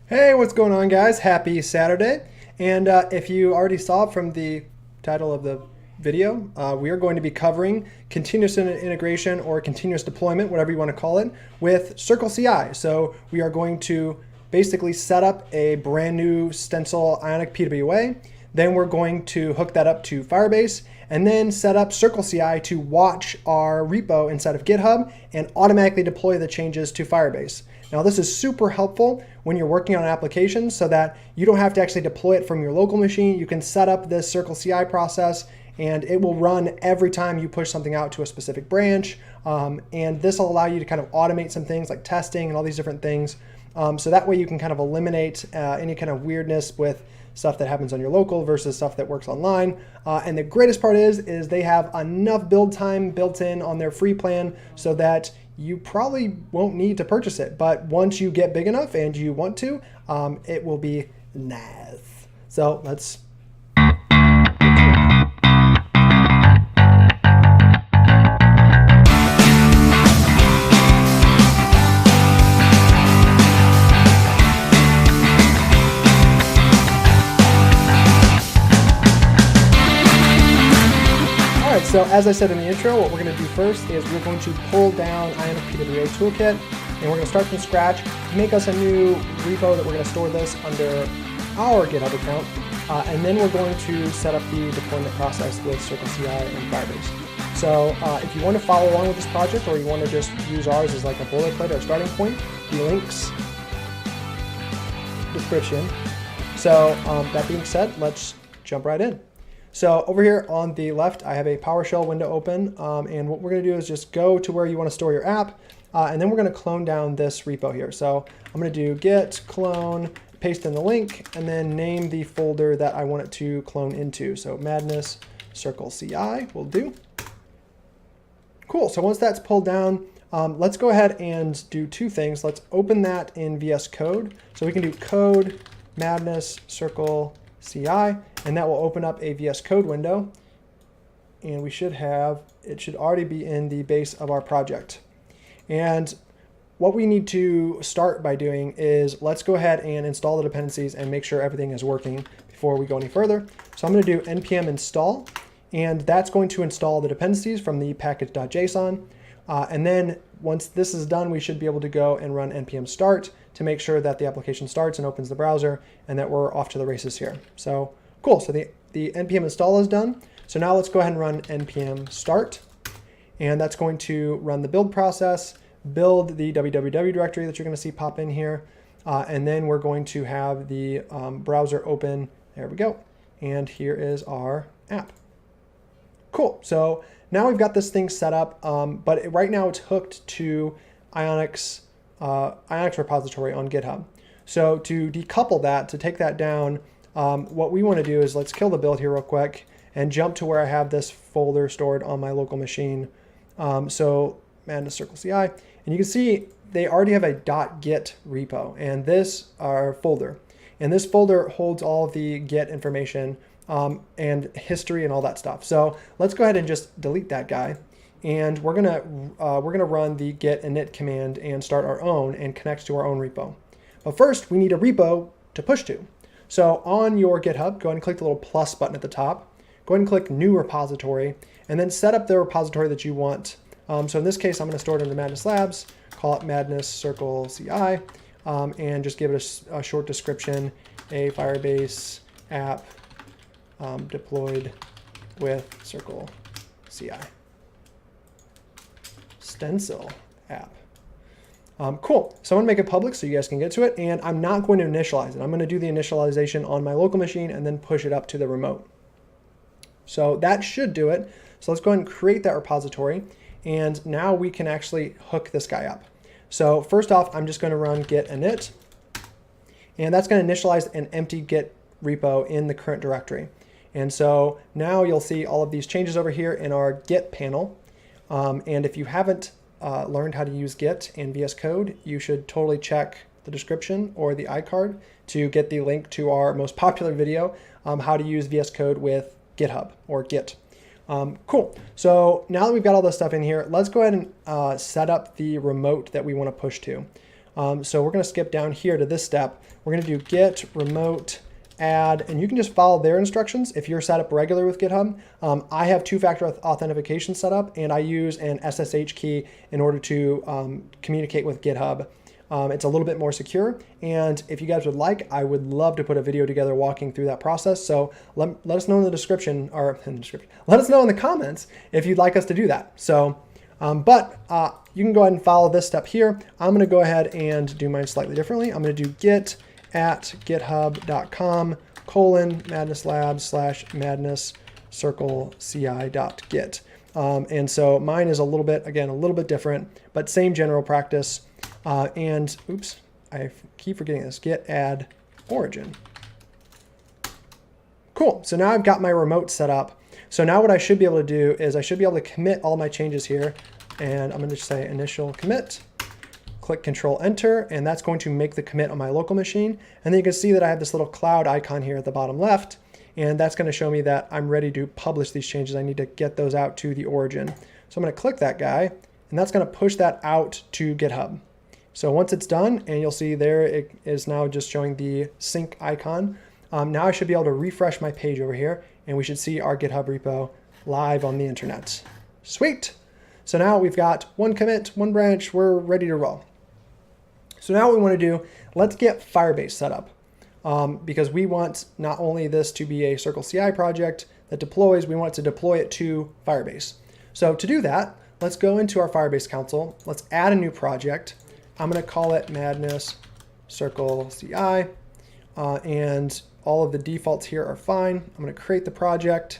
Hey, what's going on, guys? Happy Saturday. And if you already saw from the title of the video, we are going to be covering continuous integration or continuous deployment, whatever you want to call it, with CircleCI. So we are going to basically set up a brand new Stencil Ionic PWA. Then we're going to hook that up to Firebase and then set up CircleCI to watch our repo inside of GitHub and automatically deploy the changes to Firebase. Now, this is super helpful when you're working on an application so that you don't have to actually deploy it from your local machine. You can set up this CircleCI process and it will run every time you push something out to a specific branch. And this will allow you to kind of automate some things like testing and all these different things. So that way you can kind of eliminate any kind of weirdness with stuff that happens on your local versus stuff that works online. And the greatest part is they have enough build time built in on their free plan so that you probably won't need to purchase it. But once you get big enough and you want to, it will be nice. So let's So as I said in the intro, what we're going to do first is we're going to pull down Ionic PWA Toolkit, and we're going to start from scratch, make us a new repo that we're going to store this under our GitHub account, and then we're going to set up the deployment process with CircleCI and Firebase. So if you want to follow along with this project, or you want to just use ours as like a boilerplate or a starting point, the links description. So that being said, let's jump right in. So over here on the left, I have a PowerShell window open, and what we're going to do is just go to where you want to store your app, and then we're going to clone down this repo here. So I'm going to do git clone, paste in the link, and then name the folder that I want it to clone into. So madness CircleCI will do. Cool. So once that's pulled down, let's go ahead and do two things. Let's open that in VSCode. So we can do code madness CircleCI. And that will open up a VSCode window. And we should have, it should already be in the base of our project. And what we need to start by doing is let's go ahead and install the dependencies and make sure everything is working before we go any further. So I'm going to do npm install, and that's going to install the dependencies from the package.json. And then once this is done, we should be able to go and run npm start to make sure that the application starts and opens the browser and that we're off to the races here. So cool, so the npm install is done. So now let's go ahead and run npm start. And that's going to run the build process, build the www directory that you're going to see pop in here. And then we're going to have the browser open. There we go. And here is our app. Cool, so now we've got this thing set up, but right now it's hooked to Ionic's repository on GitHub. So to decouple that, to take that down, what we want to do is let's kill the build here real quick and jump to where I have this folder stored on my local machine. So madness CircleCI, and you can see they already have a .git repo and this our folder. And this folder holds all of the Git information and history and all that stuff. So let's go ahead and just delete that guy. And we're gonna run the git init command and start our own and connect to our own repo. But first, we need a repo to push to. So on your GitHub, go ahead and click the little plus button at the top. Go ahead and click New Repository, and then set up the repository that you want. So in this case, I'm going to store it under Madness Labs, call it Madness CircleCI, and just give it a short description, a Firebase app deployed with CircleCI. Stencil app. Cool, so I'm gonna make it public so you guys can get to it, and I'm not going to initialize it. I'm gonna do the initialization on my local machine and then push it up to the remote. So that should do it. So let's go ahead and create that repository, and now we can actually hook this guy up. So first off, I'm just gonna run git init, and that's gonna initialize an empty git repo in the current directory. And so now you'll see all of these changes over here in our git panel. And if you haven't learned how to use Git and VS Code, you should totally check the description or the iCard to get the link to our most popular video, how to use VS Code with GitHub or Git. Cool. So now that we've got all this stuff in here, let's go ahead and set up the remote that we want to push to. So we're going to skip down here to this step. We're going to do git remote add, and you can just follow their instructions if you're set up regular with GitHub. I have two-factor authentication set up, and I use an SSH key in order to communicate with GitHub. It's a little bit more secure, and if you guys would like, I would love to put a video together walking through that process. So let us know in the description, let us know in the comments if you'd like us to do that. So, you can go ahead and follow this step here. I'm going to go ahead and do mine slightly differently. I'm going to do git at github.com:madnesslabs/madness CircleCI.git. And so mine is a little bit different, but same general practice. And oops, I keep forgetting this, git add origin. Cool, so now I've got my remote set up. So now what I should be able to do is I should be able to commit all my changes here. And I'm going to just say initial commit, click Control Enter, and that's going to make the commit on my local machine. And then you can see that I have this little cloud icon here at the bottom left, and that's going to show me that I'm ready to publish these changes. I need to get those out to the origin. So I'm going to click that guy, and that's going to push that out to GitHub. So once it's done, and you'll see there it is now just showing the sync icon. Now I should be able to refresh my page over here, and we should see our GitHub repo live on the internet. Sweet. So now we've got one commit, one branch, we're ready to roll. So now what we want to do, let's get Firebase set up because we want not only this to be a CircleCI project that deploys, we want to deploy it to Firebase. So to do that, let's go into our Firebase console. Let's add a new project. I'm going to call it Madness CircleCI, and all of the defaults here are fine. I'm going to create the project.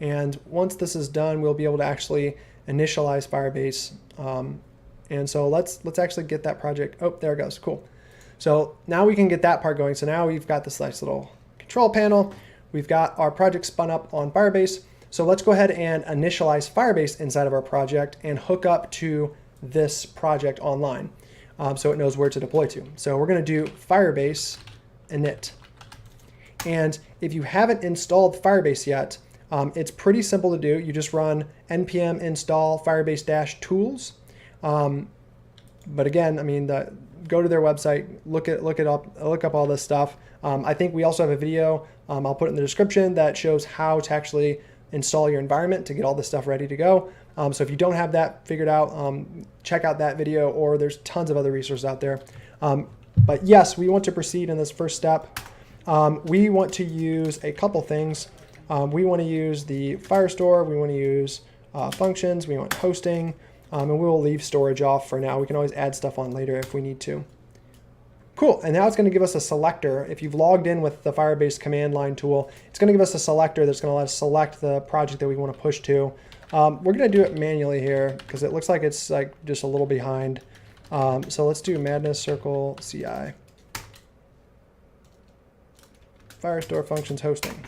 And once this is done, we'll be able to actually initialize Firebase. And so let's actually get that project. Oh, there it goes. Cool. So now we can get that part going. So now we've got this nice little control panel. We've got our project spun up on Firebase. So let's go ahead and initialize Firebase inside of our project and hook up to this project online so it knows where to deploy to. So we're going to do Firebase init. And if you haven't installed Firebase yet, it's pretty simple to do. You just run npm install firebase-tools. But again, I mean, go to their website, look up all this stuff. I think we also have a video, I'll put it in the description, that shows how to actually install your environment to get all this stuff ready to go. So if you don't have that figured out, check out that video, or there's tons of other resources out there. But yes, we want to proceed in this first step. We want to use a couple things. We want to use the Firestore, we want to use functions, we want hosting, and we will leave storage off for now. We can always add stuff on later if we need to. Cool, and now it's going to give us a selector. If you've logged in with the Firebase command line tool, it's going to give us a selector that's going to let us select the project that we want to push to. We're going to do it manually here because it looks like it's like just a little behind. So let's do Madness CircleCI. Firestore functions hosting.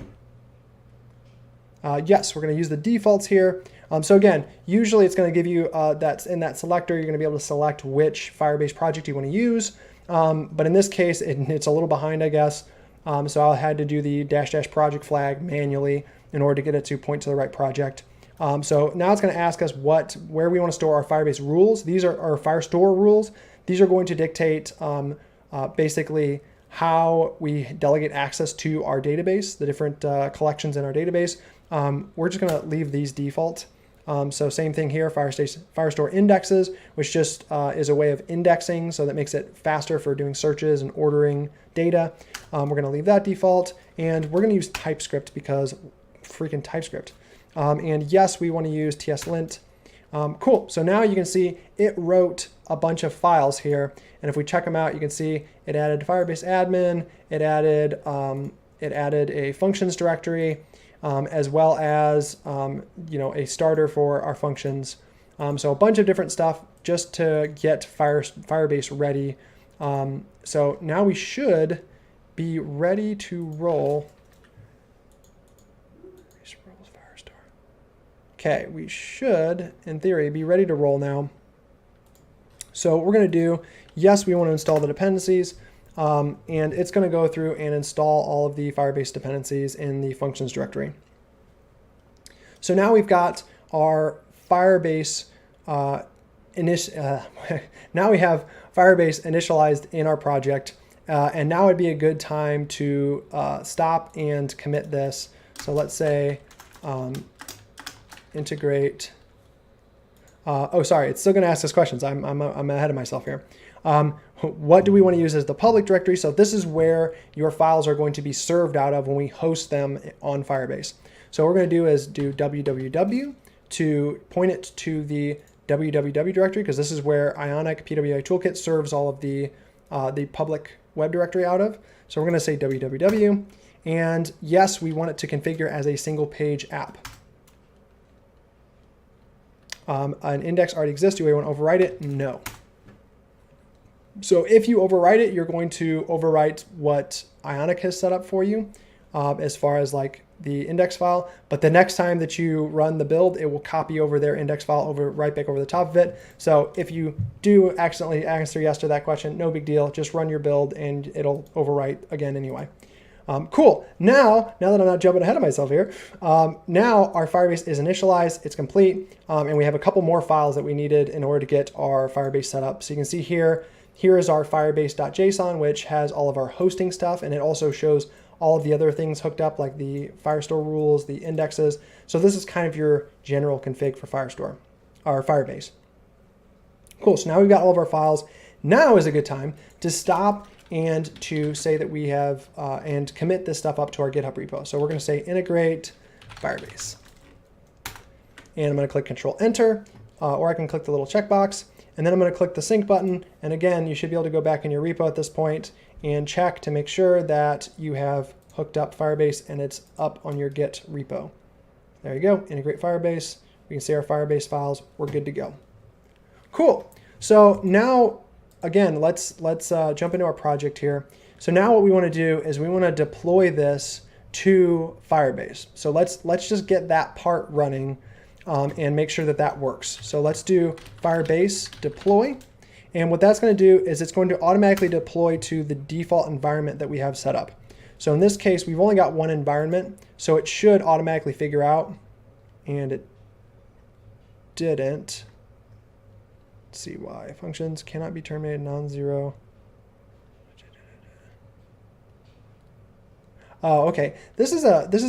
Yes, we're going to use the defaults here. So again, usually it's going to give you that's in that selector, you're going to be able to select which Firebase project you want to use. But in this case, it's a little behind, I guess. So I had to do the -- project flag manually in order to get it to point to the right project. So now it's going to ask us where we want to store our Firebase rules. These are our Firestore rules. These are going to dictate basically how we delegate access to our database, the different collections in our database. We're just going to leave these default. So same thing here, Firestore indexes, which just is a way of indexing, so that makes it faster for doing searches and ordering data. We're going to leave that default, and we're going to use TypeScript because freaking TypeScript. And yes, we want to use lint. Cool, so now you can see it wrote a bunch of files here, and if we check them out, you can see it added Firebase admin, it added a functions directory, as well as a starter for our functions. So a bunch of different stuff just to get Firebase ready. So now we should be ready to roll. Okay, we should, in theory, be ready to roll now. So what we're going to do, yes, we want to install the dependencies, and it's going to go through and install all of the Firebase dependencies in the functions directory. So now we've got our Firebase now we have Firebase initialized in our project, and now would be a good time to stop and commit this. So let's say integrate. Oh, sorry, it's still going to ask us questions. I'm ahead of myself here. What do we want to use as the public directory? So this is where your files are going to be served out of when we host them on Firebase. So what we're going to do is do www to point it to the www directory, because this is where Ionic PWA Toolkit serves all of the public web directory out of. So we're going to say www, and yes, we want it to configure as a single page app. An index already exists. Do we want to overwrite it? No. So if you overwrite it, you're going to overwrite what Ionic has set up for you as far as like the index file. But the next time that you run the build, it will copy over their index file right back over the top of it. So if you do accidentally answer yes to that question, no big deal. Just run your build and it'll overwrite again anyway. Cool. Now that I'm not jumping ahead of myself here, now our Firebase is initialized, it's complete, and we have a couple more files that we needed in order to get our Firebase set up. So you can see here is our firebase.json, which has all of our hosting stuff, and it also shows all of the other things hooked up, like the Firestore rules, the indexes. So this is kind of your general config for Firestore, or Firebase. Cool, so now we've got all of our files. Now is a good time to stop and to say that we have, and commit this stuff up to our GitHub repo. So we're gonna say integrate Firebase. And I'm gonna click Control Enter, or I can click the little checkbox, and then I'm gonna click the sync button. And again, you should be able to go back in your repo at this point and check to make sure that you have hooked up Firebase and it's up on your Git repo. There you go, integrate Firebase. We can see our Firebase files, we're good to go. Cool, so now, again, let's jump into our project here. So now what we want to do is we want to deploy this to Firebase. So let's just get that part running and make sure that that works. So let's do Firebase deploy. And what that's going to do is it's going to automatically deploy to the default environment that we have set up. So in this case, we've only got one environment, so it should automatically figure out, and it didn't. Let's see why. Functions cannot be terminated non-zero. Oh, okay. This is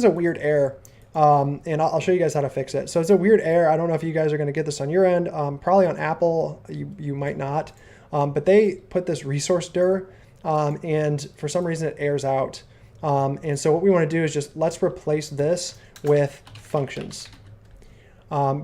a weird error, and I'll show you guys how to fix it. So it's a weird error. I don't know if you guys are going to get this on your end. Probably on Apple, you might not. But they put this resource dir, and for some reason it errors out. And so what we want to do is just let's replace this with functions.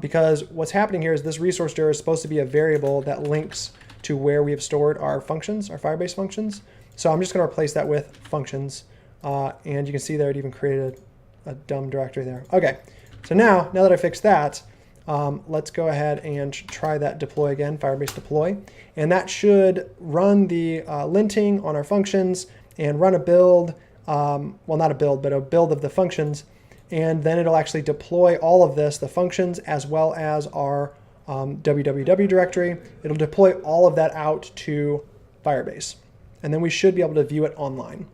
Because what's happening here is this resource dir is supposed to be a variable that links to where we have stored our functions, our Firebase functions. So I'm just going to replace that with functions. And you can see there it even created a dumb directory there. Okay, so now that I fixed that, let's go ahead and try that deploy again, Firebase deploy. And that should run the linting on our functions and run a build, well, not a build, but a build of the functions. And then it'll actually deploy all of this, the functions, as well as our www directory. It'll deploy all of that out to Firebase. And then we should be able to view it online.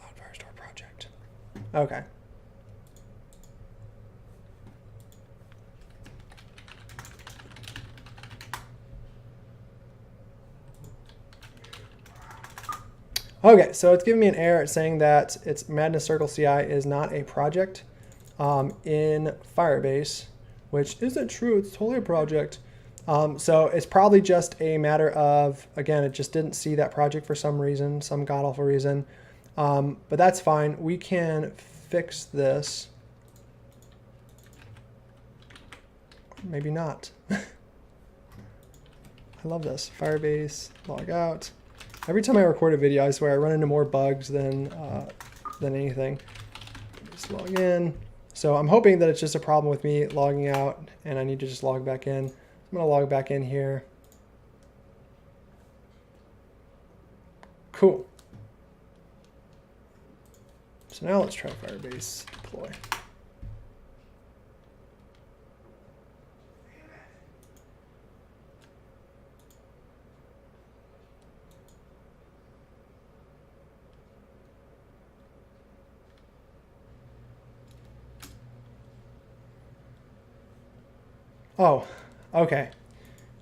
Loud Firestore project. Okay. Okay, so it's giving me an error saying that its Madness CircleCI is not a project in Firebase, which isn't true. It's totally a project. So it's probably just a matter of, again, it just didn't see that project for some reason, some god-awful reason. But that's fine. We can fix this. Maybe not. I love this. Firebase, log out. Every time I record a video, I swear I run into more bugs than anything. Just log in. So I'm hoping that it's just a problem with me logging out and I need to just log back in. I'm going to log back in here. Cool. So now let's try Firebase deploy. Oh, okay.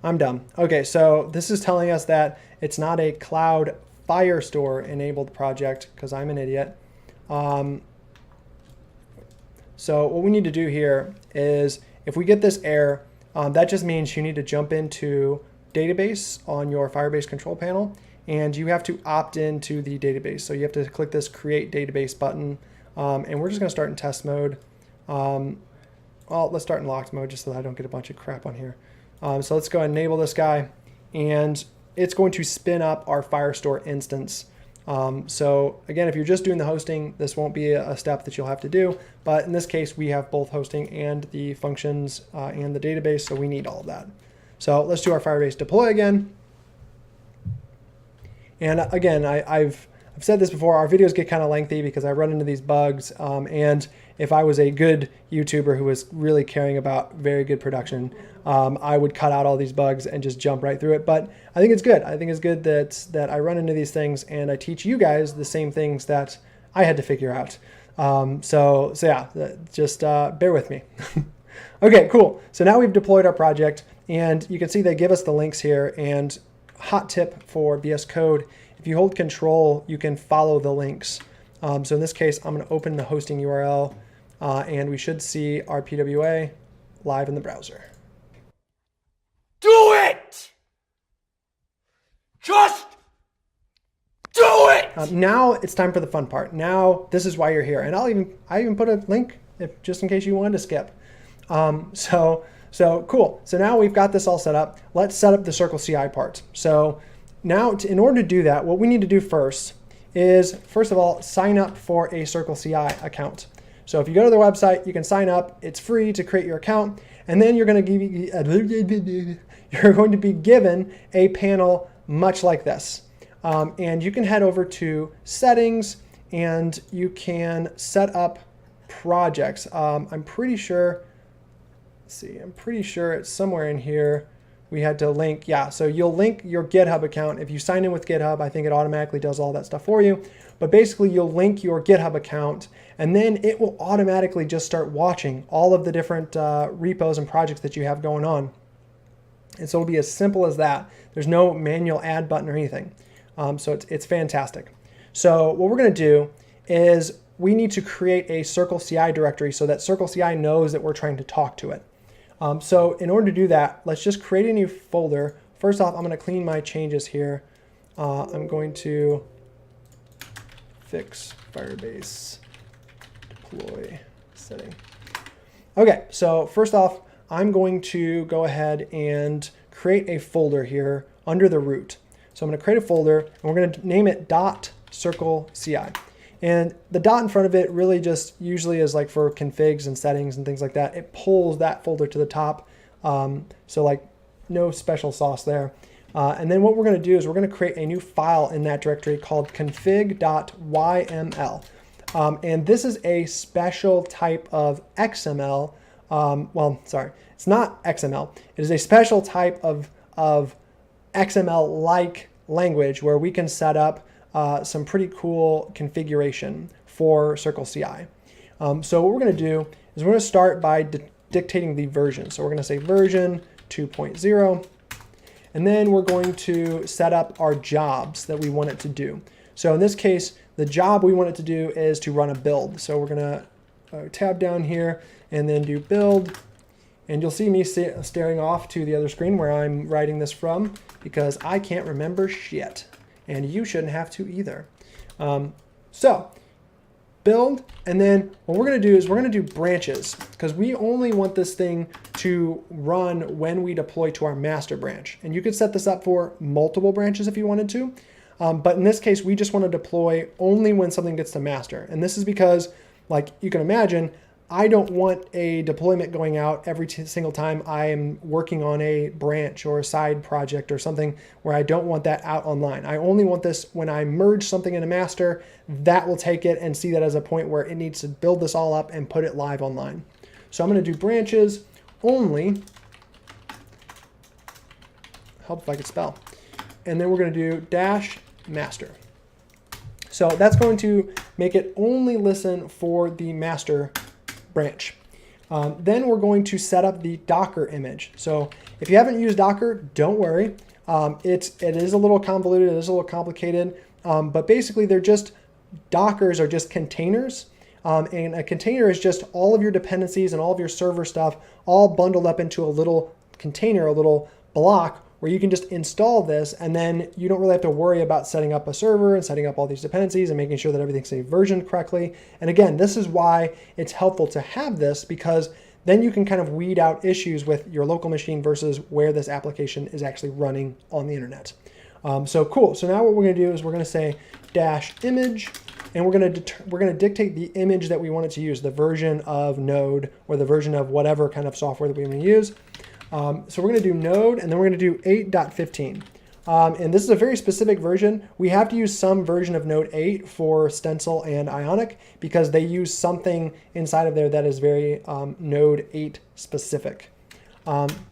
I'm dumb. Okay, so this is telling us that it's not a Cloud Firestore enabled project because I'm an idiot. So what we need to do here is if we get this error, that just means you need to jump into database on your Firebase control panel, and you have to opt into the database. So you have to click this create database button, and we're just gonna start in test mode. Well, let's start in locked mode just so that I don't get a bunch of crap on here. So let's go ahead and enable this guy, and it's going to spin up our Firestore instance. So again, if you're just doing the hosting, this won't be a step that you'll have to do. But in this case, we have both hosting and the functions and the database, so we need all of that. So let's do our Firebase deploy again. And again, I've said this before, our videos get kind of lengthy because I run into these bugs. And if I was a good YouTuber who was really caring about very good production, I would cut out all these bugs and just jump right through it. But I think it's good. I think it's good that I run into these things and I teach you guys the same things that I had to figure out. So yeah, just bear with me. Okay, cool. So now we've deployed our project, and you can see they give us the links here. And hot tip for VSCode, if you hold Control, you can follow the links. So in this case, I'm going to open the hosting URL, and we should see our PWA live in the browser. Do it! Just do it! Now it's time for the fun part. Now this is why you're here, and I even put a link just in case you wanted to skip. So cool. So now we've got this all set up. Let's set up the CircleCI part. So now in order to do that, what we need to do first is, first of all, sign up for a CircleCI account. So if you go to their website, you can sign up. It's free to create your account, and then you're going to be given a panel much like this. And you can head over to settings, and you can set up projects. I'm pretty sure it's somewhere in here. We had to link, yeah, so you'll link your GitHub account. If you sign in with GitHub, I think it automatically does all that stuff for you. But basically, you'll link your GitHub account, and then it will automatically just start watching all of the different repos and projects that you have going on. And so it'll be as simple as that. There's no manual add button or anything. So it's fantastic. So what we're going to do is we need to create a CircleCI directory so that CircleCI knows that we're trying to talk to it. So in order to do that, let's just create a new folder. First off, I'm going to clean my changes here. I'm going to fix Firebase deploy setting. Okay, so first off, I'm going to go ahead and create a folder here under the root. So I'm going to create a folder, and we're going to name it .circleci. And the dot in front of it really just usually is like for configs and settings and things like that. It pulls that folder to the top. So like no special sauce there. And then what we're going to do is we're going to create a new file in that directory called config.yml. And this is a special type of XML. Well, sorry, it's not XML. It is a special type of XML-like language where we can set up some pretty cool configuration for CircleCI. So what we're going to do is we're going to start by dictating the version. So we're going to say version 2.0, and then we're going to set up our jobs that we want it to do. So in this case, the job we want it to do is to run a build. So we're going to tab down here and then do build. And you'll see me staring off to the other screen where I'm writing this from because I can't remember shit. And you shouldn't have to either. So build, and then what we're going to do is we're going to do branches because we only want this thing to run when we deploy to our master branch. And you could set this up for multiple branches if you wanted to. But in this case, we just want to deploy only when something gets to master. And this is because, like you can imagine, I don't want a deployment going out every single time I am working on a branch or a side project or something where I don't want that out online. I only want this when I merge something in a master, that will take it and see that as a point where it needs to build this all up and put it live online. So I'm going to do branches only, help if I could spell, and then we're going to do -master. So that's going to make it only listen for the master branch. Then we're going to set up the Docker image. So if you haven't used Docker, don't worry. It is a little convoluted, it is a little complicated, but basically Dockers are just containers. And a container is just all of your dependencies and all of your server stuff all bundled up into a little container, a little block where you can just install this, and then you don't really have to worry about setting up a server and setting up all these dependencies and making sure that everything's versioned correctly. And again, this is why it's helpful to have this, because then you can kind of weed out issues with your local machine versus where this application is actually running on the internet. So cool. So now what we're going to do is we're going to say -image, and we're going to dictate the image that we want it to use, the version of Node or the version of whatever kind of software that we want to use. So we're going to do Node, and then we're going to do 8.15. And this is a very specific version. We have to use some version of Node 8 for Stencil and Ionic because they use something inside of there that is very Node 8 specific.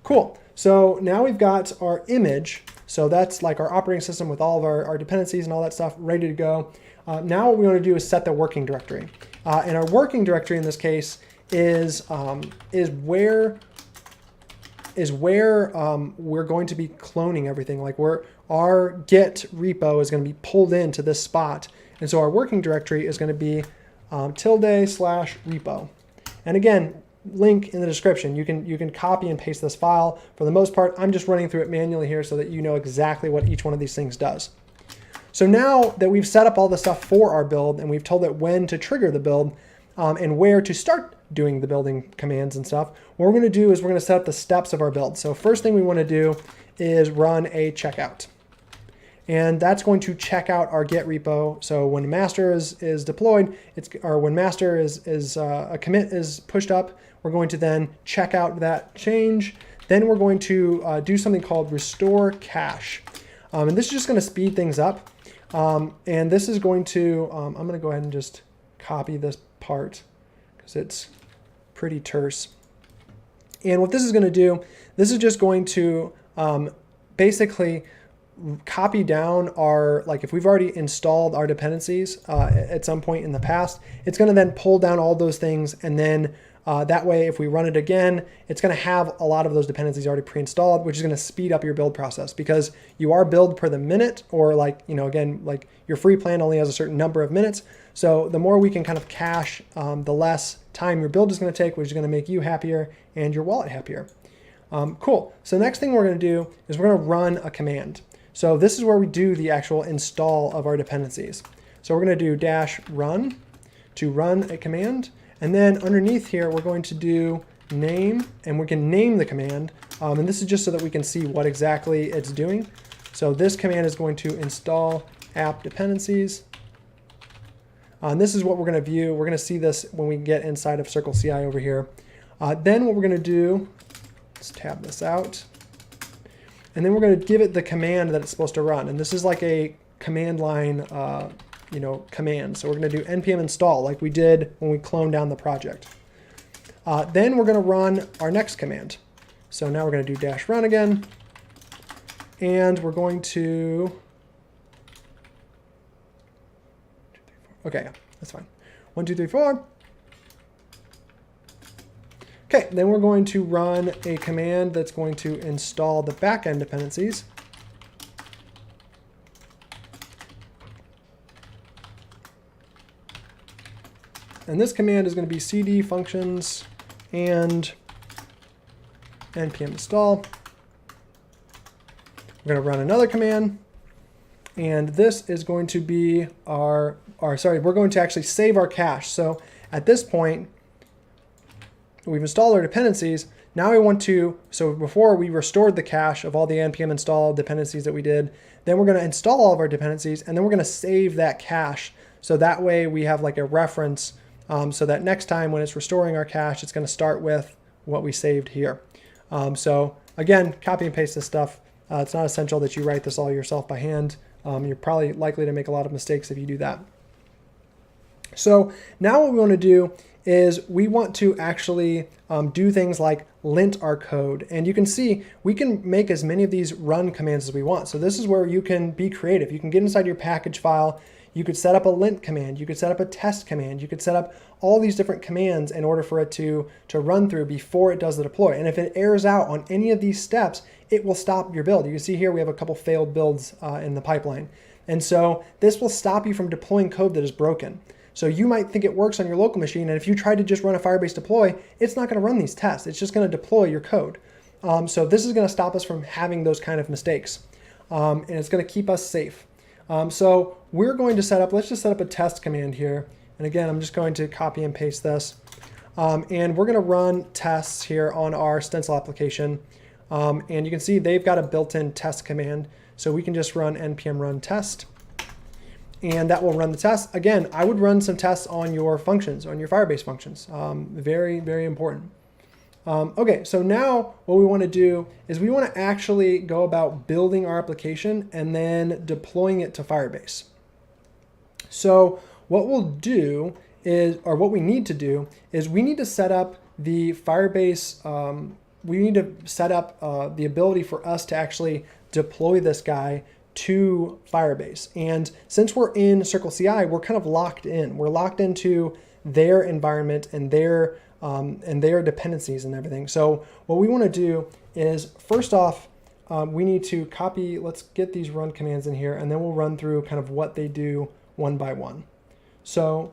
Cool. So now we've got our image. So that's like our operating system with all of our dependencies and all that stuff ready to go. Now what we want to do is set the working directory. And our working directory in this case is where we're going to be cloning everything. Like our Git repo is going to be pulled into this spot. And so our working directory is going to be ~/repo. And again, link in the description. You can copy and paste this file. For the most part, I'm just running through it manually here so that you know exactly what each one of these things does. So now that we've set up all the stuff for our build and we've told it when to trigger the build and where to start doing the building commands and stuff, what we're going to do is we're going to set up the steps of our build. So first thing we want to do is run a checkout. And that's going to check out our Git repo. So when master is deployed, or when master a commit is pushed up, we're going to then check out that change. Then we're going to do something called restore cache. And this is just going to speed things up. And this is going to, I'm going to go ahead and just copy this part because it's pretty terse. And what this is going to do, this is just going to basically copy down our, like if we've already installed our dependencies at some point in the past, it's going to then pull down all those things, and then that way if we run it again, it's going to have a lot of those dependencies already pre-installed, which is going to speed up your build process because you are billed per the minute, or like, you know, again, like your free plan only has a certain number of minutes. So the more we can kind of cache, the less time your build is going to take, which is going to make you happier and your wallet happier. Cool. So the next thing we're going to do is we're going to run a command. So this is where we do the actual install of our dependencies. So we're going to do -run to run a command. And then underneath here, we're going to do name, and we can name the command. And this is just so that we can see what exactly it's doing. So this command is going to install app dependencies. And this is what we're going to view. We're going to see this when we get inside of CircleCI over here. Then what we're going to do, let's tab this out. And then we're going to give it the command that it's supposed to run. And this is like a command line command. So we're going to do npm install like we did when we cloned down the project. Then we're going to run our next command. So now we're going to do -run again. And we're going to, okay, that's fine. 1, 2, 3, 4. Okay, then we're going to run a command that's going to install the backend dependencies. And this command is going to be cd functions and npm install. We're going to run another command, and this is going to be we're going to actually save our cache. So at this point, we've installed our dependencies. Now we want to, so before we restored the cache of all the npm install dependencies that we did, then we're going to install all of our dependencies, and then we're going to save that cache. So that way we have like a reference so that next time when it's restoring our cache, it's going to start with what we saved here. So again, copy and paste this stuff. It's not essential that you write this all yourself by hand. You're probably likely to make a lot of mistakes if you do that. So now what we want to do is we want to actually do things like lint our code. And you can see we can make as many of these run commands as we want. So this is where you can be creative. You can get inside your package file. You could set up a lint command. You could set up a test command. You could set up all these different commands in order for it to run through before it does the deploy. And if it errors out on any of these steps, it will stop your build. You can see here we have a couple failed builds in the pipeline. And so this will stop you from deploying code that is broken. So you might think it works on your local machine, and if you try to just run a Firebase deploy, it's not going to run these tests. It's just going to deploy your code. So this is going to stop us from having those kind of mistakes. And it's going to keep us safe. So we're going to set up, let's just set up a test command here. And again, I'm just going to copy and paste this. And we're going to run tests here on our Stencil application. And you can see they've got a built-in test command. So we can just run npm run test. And that will run the test. Again, I would run some tests on your functions, on your Firebase functions. Very, very important. Okay, so now what we want to do is we want to actually go about building our application and then deploying it to Firebase. So what we'll do is, or what we need to do is we need to set up the Firebase, we need to set up the ability for us to actually deploy this guy to Firebase. And since we're in CircleCI, we're kind of locked in. We're locked into their environment and their dependencies and everything. So what we want to do is, first off, we need to copy, let's get these run commands in here, and then we'll run through kind of what they do one by one. So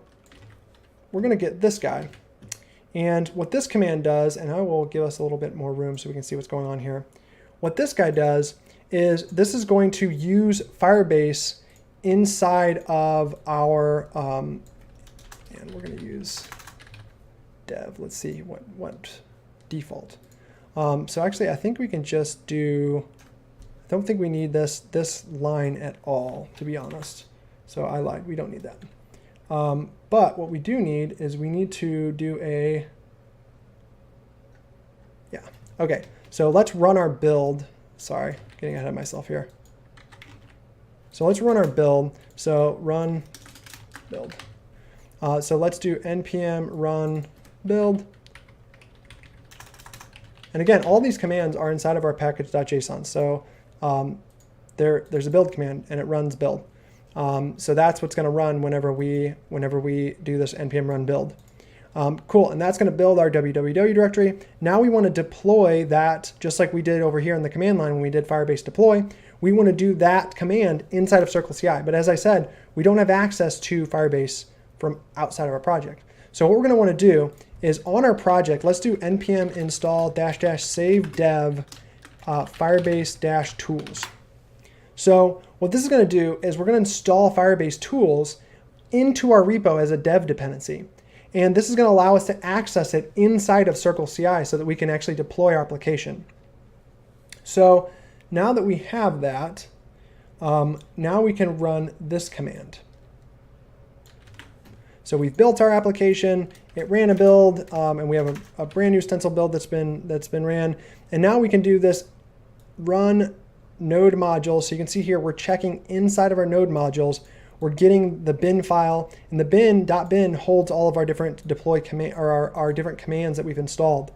we're going to get this guy. And what this command does, and I will give us a little bit more room so we can see what's going on here. What this guy does is this is going to use Firebase inside of our, and we're going to use dev. Let's see what default. So actually, I think we can just do, I don't think we need this line at all, to be honest. So I lied, we don't need that. But what we do need is we need to do a, yeah, okay. So let's run our build. Sorry, getting ahead of myself here. So let's run our build. So run build. So let's do npm run build. And again, all these commands are inside of our package.json. So there's a build command and it runs build. So that's what's going to run whenever we do this npm run build. Cool, and that's going to build our www directory. Now we want to deploy that just like we did over here in the command line when we did Firebase deploy. We want to do that command inside of CircleCI. But as I said, we don't have access to Firebase from outside of our project. So what we're going to want to do is on our project, let's do npm install -- save dev Firebase tools. So what this is going to do is we're going to install Firebase tools into our repo as a dev dependency. And this is going to allow us to access it inside of CircleCI so that we can actually deploy our application. So now that we have that, now we can run this command. So we've built our application, it ran a build, and we have a brand new Stencil build that's been ran. And now we can do this run node module. So you can see here we're checking inside of our node modules. We're getting the bin file, and the bin.bin holds all of our different deploy command, or our different commands that we've installed.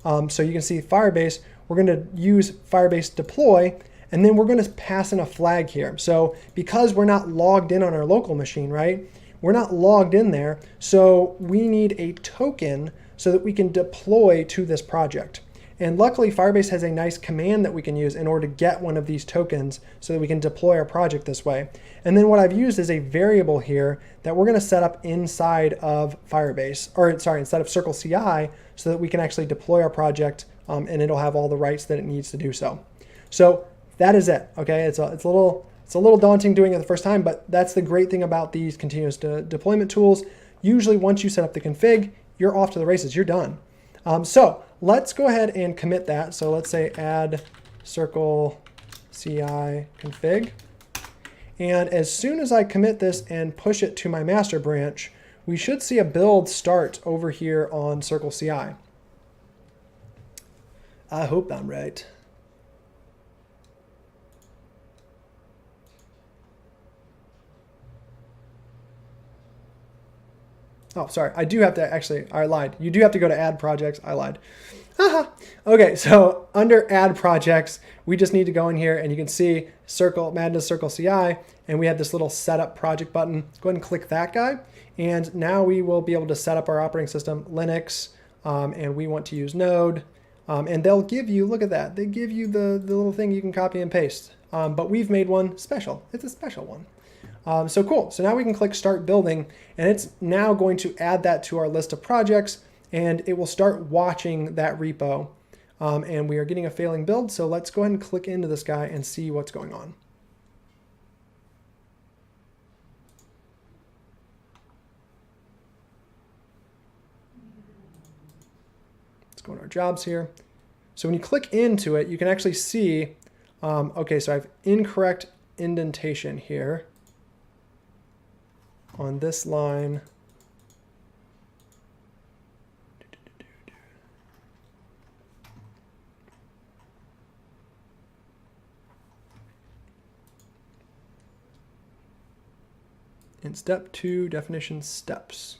So you can see Firebase, we're going to use Firebase deploy, and then we're going to pass in a flag here. So because we're not logged in on our local machine, right? We're not logged in there, so we need a token so that we can deploy to this project. And luckily, Firebase has a nice command that we can use in order to get one of these tokens so that we can deploy our project this way. And then what I've used is a variable here that we're going to set up inside of Firebase, or sorry, inside of CircleCI, so that we can actually deploy our project and it'll have all the rights that it needs to do so. So that is it. Okay, it's a little daunting doing it the first time, but that's the great thing about these continuous deployment tools. Usually, once you set up the config, you're off to the races. You're done. So let's go ahead and commit that. So let's say add CircleCI config. And as soon as I commit this and push it to my master branch, we should see a build start over here on CircleCI. I hope I'm right. Oh, sorry. I do have to actually, I lied. You do have to go to add projects. I lied. Okay, so under add projects, we just need to go in here and you can see Madness CircleCI, and we have this little setup project button. Go ahead and click that guy. And now we will be able to set up our operating system, Linux, and we want to use Node. And they'll give you, look at that, they give you the little thing you can copy and paste. But we've made one special. It's a special one. So cool. So now we can click Start Building, and it's now going to add that to our list of projects, and it will start watching that repo. And we are getting a failing build, so let's go ahead and click into this guy and see what's going on. Let's go in our jobs here. So when you click into it, you can actually see, okay, so I have incorrect indentation here on this line. In step 2, definition steps.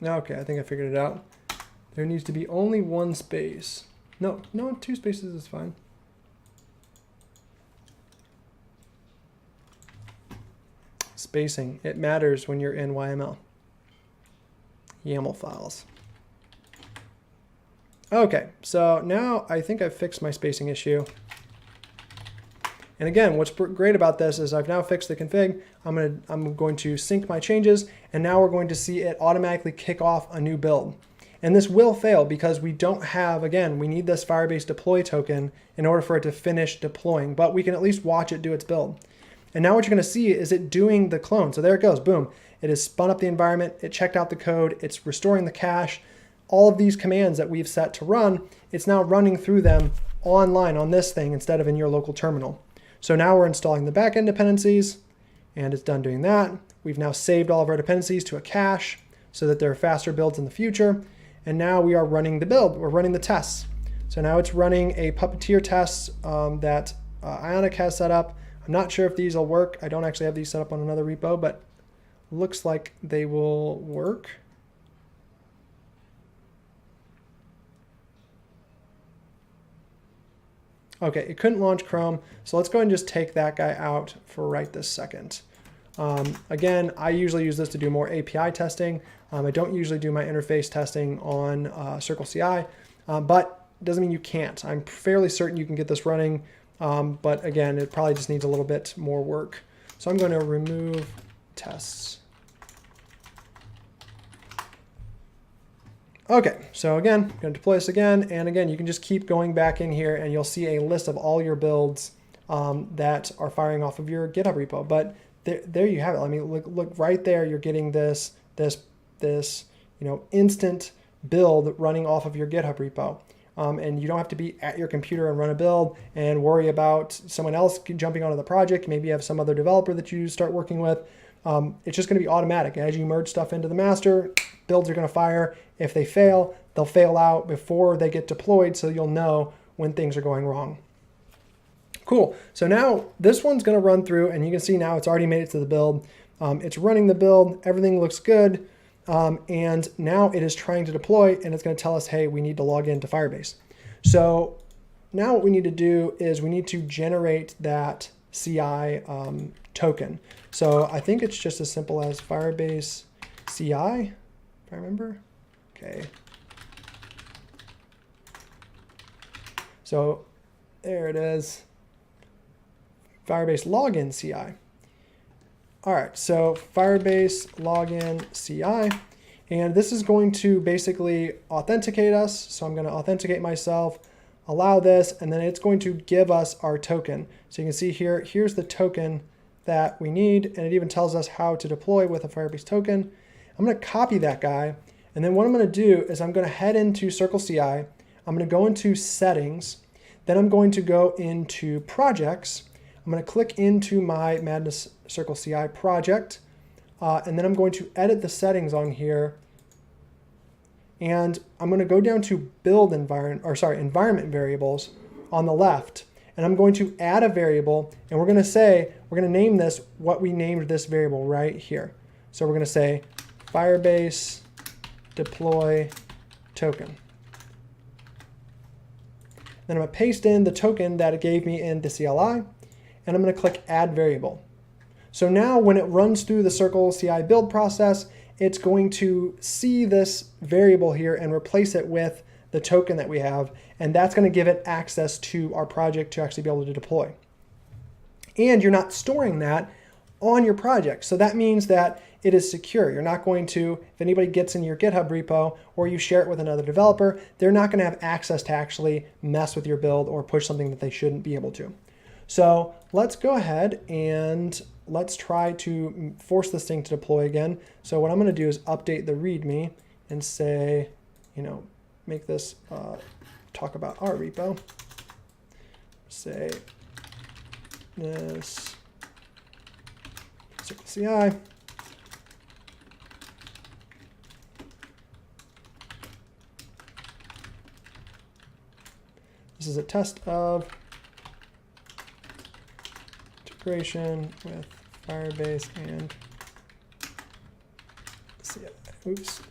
Okay, I think I figured it out. There needs to be only one space. No, 2 spaces is fine. Spacing, it matters when you're in YML. YAML files. Okay, so now I think I've fixed my spacing issue. And again, what's great about this is I've now fixed the config. I'm going to sync my changes, and now we're going to see it automatically kick off a new build. And this will fail because we don't have, again, we need this Firebase deploy token in order for it to finish deploying, but we can at least watch it do its build. And now what you're going to see is it doing the clone. So there it goes, boom. It has spun up the environment, it checked out the code, it's restoring the cache. All of these commands that we've set to run, it's now running through them online on this thing instead of in your local terminal. So now we're installing the backend dependencies, and it's done doing that. We've now saved all of our dependencies to a cache so that there are faster builds in the future. And now we are running the build. We're running the tests. So now it's running a Puppeteer test that Ionic has set up. I'm not sure if these will work. I don't actually have these set up on another repo, but looks like they will work. Okay, it couldn't launch Chrome, so let's go ahead and just take that guy out for right this second. Again, I usually use this to do more API testing. I don't usually do my interface testing on CircleCI, but it doesn't mean you can't. I'm fairly certain you can get this running, but again, it probably just needs a little bit more work. So I'm going to remove tests. Okay, so again, I'm going to deploy this again, and again, you can just keep going back in here and you'll see a list of all your builds that are firing off of your GitHub repo. But there you have it. I mean, look right there, you're getting this instant build running off of your GitHub repo. And you don't have to be at your computer and run a build and worry about someone else jumping onto the project. Maybe you have some other developer that you start working with. It's just going to be automatic. As you merge stuff into the master, builds are going to fire. If they fail, they'll fail out before they get deployed, so you'll know when things are going wrong. Cool. So now this one's going to run through, and you can see now it's already made it to the build. It's running the build. Everything looks good. And now it is trying to deploy, and it's going to tell us, hey, we need to log into Firebase. So now what we need to do is we need to generate that CI token. So I think it's just as simple as Firebase CI, if I remember. Okay. So there it is. Firebase login CI. All right, so Firebase login CI, and this is going to basically authenticate us. So I'm going to authenticate myself, allow this, and then it's going to give us our token. So you can see here, here's the token that we need, and it even tells us how to deploy with a Firebase token. I'm going to copy that guy, and then what I'm going to do is I'm going to head into CircleCI. I'm going to go into settings, then I'm going to go into projects. I'm going to click into my Madness CircleCI project, and then I'm going to edit the settings on here. and I'm going to go down to build environment variables on the left, and I'm going to add a variable, and we're going to name this what we named this variable right here. So we're going to say Firebase deploy token. Then I'm going to paste in the token that it gave me in the CLI, and I'm going to click add variable. So now when it runs through the CircleCI build process, it's going to see this variable here and replace it with the token that we have, and that's going to give it access to our project to actually be able to deploy. And you're not storing that on your project. So that means that it is secure. You're not going to, if anybody gets in your GitHub repo or you share it with another developer, they're not going to have access to actually mess with your build or push something that they shouldn't be able to. So let's go ahead and let's try to force this thing to deploy again. So what I'm going to do is update the readme and say, make this talk about our repo. Say this CircleCI. This is a test of integration with Firebase and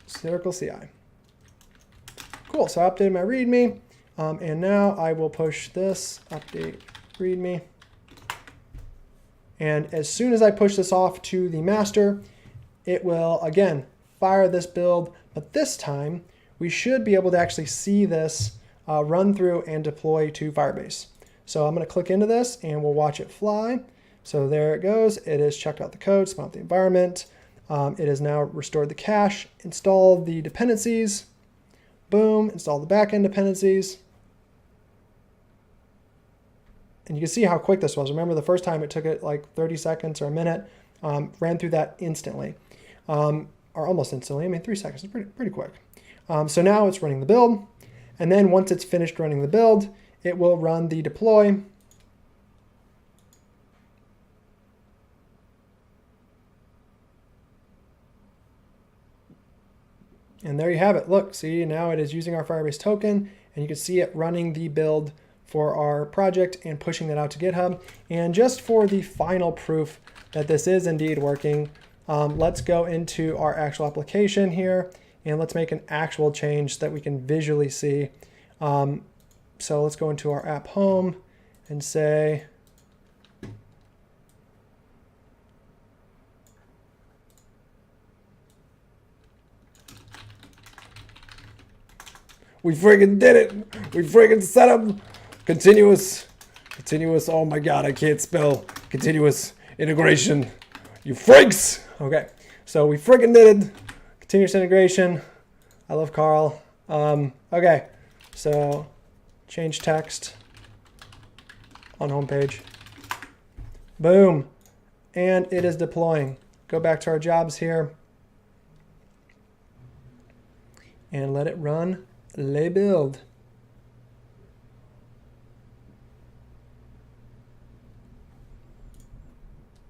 CircleCI. Cool, so I updated my README, and now I will push this update README. And as soon as I push this off to the master, it will, again, fire this build, but this time we should be able to actually see this run through and deploy to Firebase. So I'm going to click into this and we'll watch it fly. So there it goes. It has checked out the code, spun out the environment. It has now restored the cache, installed the dependencies. Boom, install the backend dependencies. And you can see how quick this was. Remember the first time it took it like 30 seconds or a minute, ran through that instantly, or almost instantly. I mean, 3 seconds is pretty quick. So now it's running the build. And then once it's finished running the build, it will run the deploy. And there you have it. Look, see, now it is using our Firebase token, and you can see it running the build for our project and pushing that out to GitHub. And just for the final proof that this is indeed working, let's go into our actual application here, and let's make an actual change that we can visually see. So let's go into our app home and say, we friggin' did it. We friggin' set up continuous, oh my God, I can't spell, continuous integration, you frigs. Okay, so we friggin' did it. Continuous integration. I love Carl. Okay, so change text on homepage. Boom, and it is deploying. Go back to our jobs here and let it run. Lay build.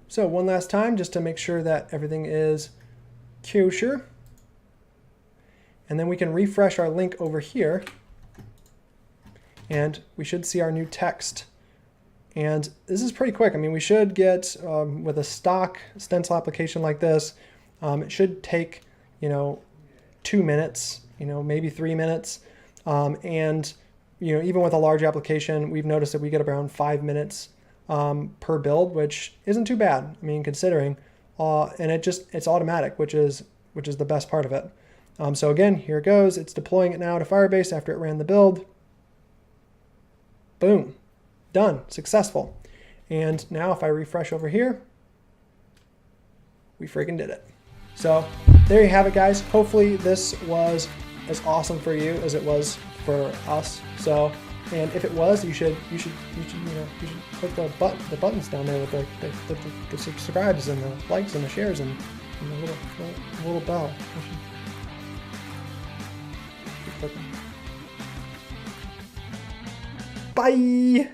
So one last time, just to make sure that everything is kosher. And then we can refresh our link over here. And we should see our new text. And this is pretty quick. I mean, we should get, with a stock Stencil application like this, it should take, 2 minutes, maybe 3 minutes. And even with a large application, we've noticed that we get around 5 minutes per build, which isn't too bad. I mean, considering, and it's automatic, which is the best part of it. So again, here it goes. It's deploying it now to Firebase after it ran the build. Boom, done, successful. And now if I refresh over here, we freaking did it. So there you have it, guys. Hopefully this was as awesome for you as it was for us. So, and if it was, you should click the buttons down there with the subscribes and the likes and the shares and the little bell. Bye.